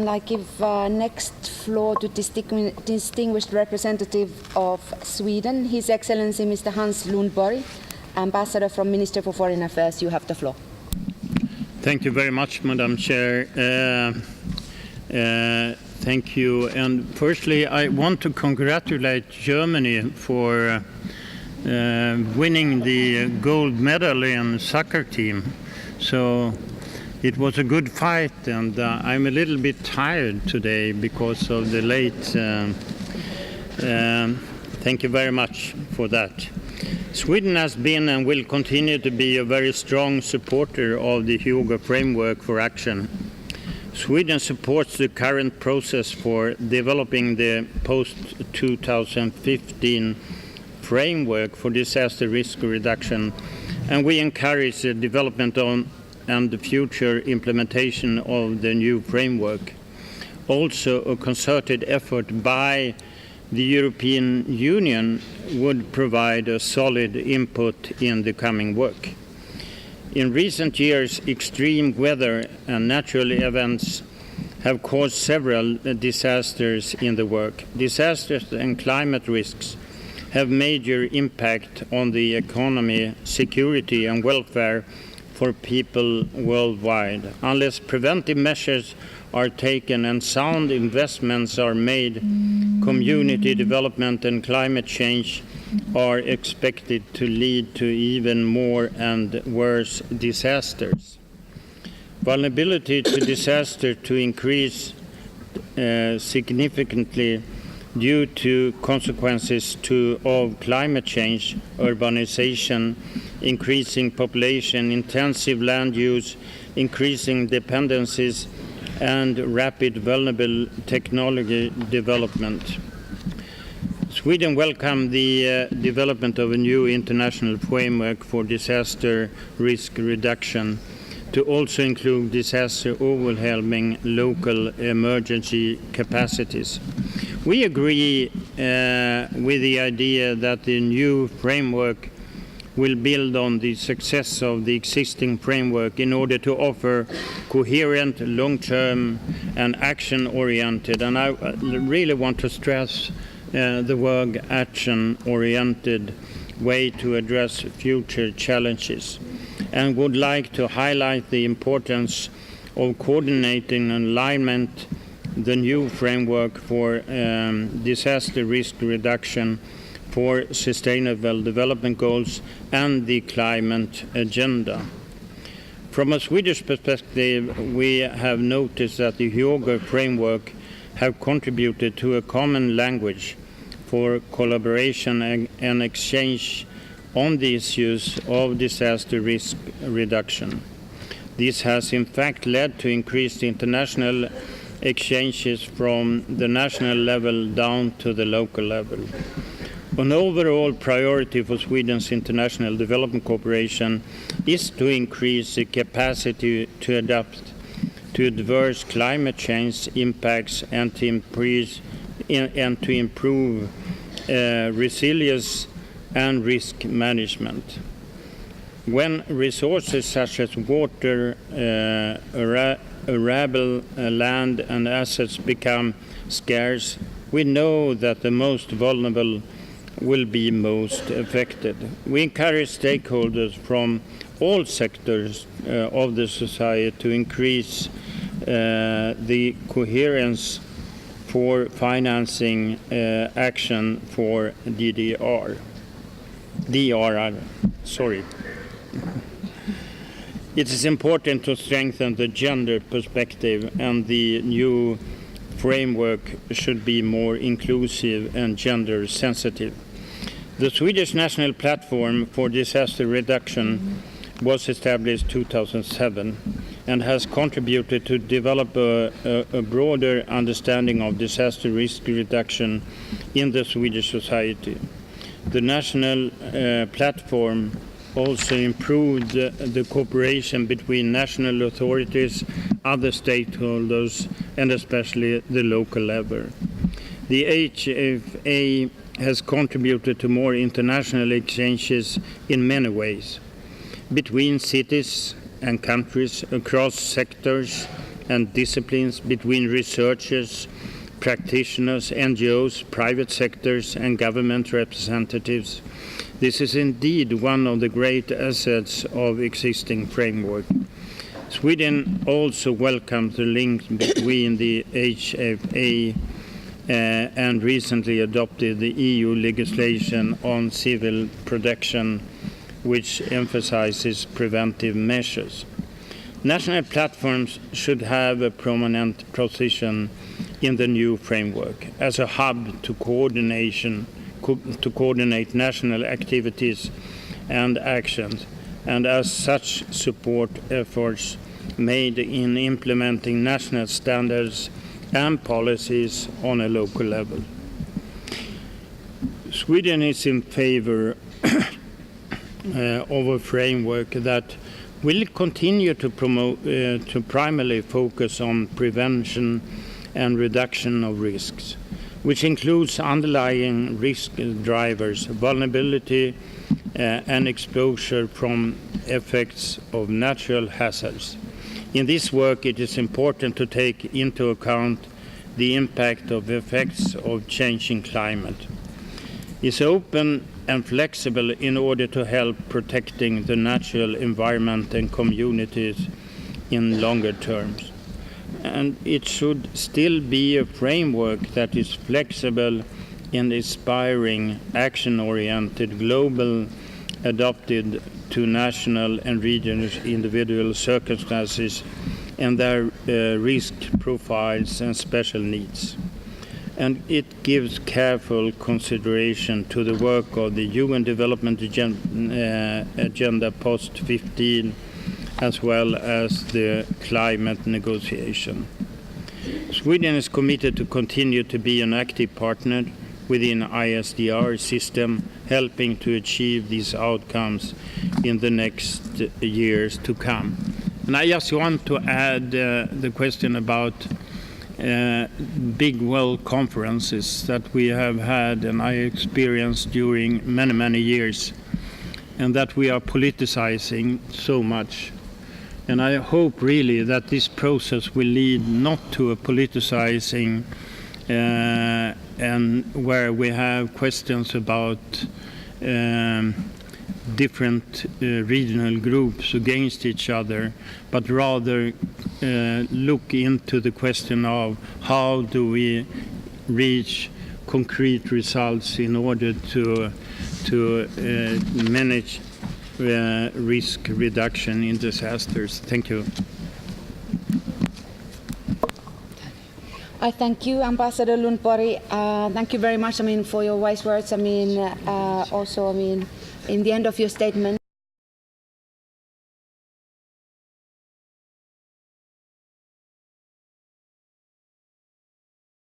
I give next floor to distinguished representative of Sweden, His Excellency Mr. Hans Lundborg, Ambassador from Minister for Foreign Affairs. You have the floor. Thank you very much, Madam Chair. Thank you. And firstly, I want to congratulate Germany for winning the gold medal in soccer team. So it was a good fight, and I'm a little bit tired today because of the late. Thank you very much for that. Sweden has been and will continue to be a very strong supporter of the Hyogo framework for action. Sweden supports the current process for developing the post-2015 framework for disaster risk reduction, and we encourage the development and the future implementation of the new framework. Also, a concerted effort by the European Union would provide a solid input in the coming work. In recent years, extreme weather and natural events have caused several disasters in the work. Disasters and climate risks have major impact on the economy, security and welfare for people worldwide. Unless preventive measures are taken and sound investments are made, community development and climate change are expected to lead to even more and worse disasters. Vulnerability to disaster to increase significantly due to consequences of climate change, urbanization, increasing population, intensive land use, increasing dependencies, and rapid vulnerable technology development. Sweden welcomed the development of a new international framework for disaster risk reduction to also include disaster overwhelming local emergency capacities. We agree with the idea that the new framework will build on the success of the existing framework in order to offer coherent, long-term and action-oriented, and I really want to stress the word action-oriented way to address future challenges, and would like to highlight the importance of coordinating and alignment the new framework for disaster risk reduction for Sustainable Development Goals and the climate agenda. From a Swedish perspective, we have noticed that the Hyogo framework have contributed to a common language for collaboration and exchange on the issues of disaster risk reduction. This has in fact led to increased international exchanges from the national level down to the local level. An overall priority for Sweden's international development cooperation is to increase the capacity to adapt to adverse climate change impacts and to improve resilience and risk management. When resources such as water, arable land and assets become scarce, we know that the most vulnerable will be most affected. We encourage stakeholders from all sectors of the society to increase the coherence for financing action for DRR. It is important to strengthen the gender perspective, and the new framework should be more inclusive and gender sensitive. The Swedish National Platform for Disaster Reduction was established in 2007 and has contributed to develop a broader understanding of disaster risk reduction in the Swedish society. The national platform also improved the cooperation between national authorities, other stakeholders, and especially the local level. The HFA has contributed to more international exchanges in many ways, between cities and countries, across sectors, and disciplines between researchers, practitioners, NGOs, private sectors, and government representatives. This is indeed one of the great assets of existing framework. Sweden also welcomes the link between the HFA and recently adopted the EU legislation on civil protection, which emphasizes preventive measures. National platforms should have a prominent position in the new framework as a hub to coordinate national activities and actions, and as such support efforts made in implementing national standards and policies on a local level. Sweden is in favor of a framework that will continue to promote, to primarily focus on prevention and reduction of risks, which includes underlying risk drivers, vulnerability, and exposure from effects of natural hazards. In this work, it is important to take into account the impact of effects of changing climate. It's open and flexible in order to help protecting the natural environment and communities in longer terms. And it should still be a framework that is flexible and inspiring, action-oriented, global, adapted to national and regional individual circumstances and their risk profiles and special needs. And it gives careful consideration to the work of the UN Development Agenda Post-15, as well as the climate negotiation. Sweden is committed to continue to be an active partner within ISDR system, helping to achieve these outcomes in the next years to come. And I just want to add the question about big world conferences that we have had and I experienced during many, many years, and that we are politicizing so much. And I hope really that this process will lead not to a politicizing and where we have questions about different regional groups against each other, but rather look into the question of how do we reach concrete results in order to manage risk reduction in disasters. Thank you. I thank you, Ambassador Lundborg. Thank you very much, for your wise words. Also, in the end of your statement,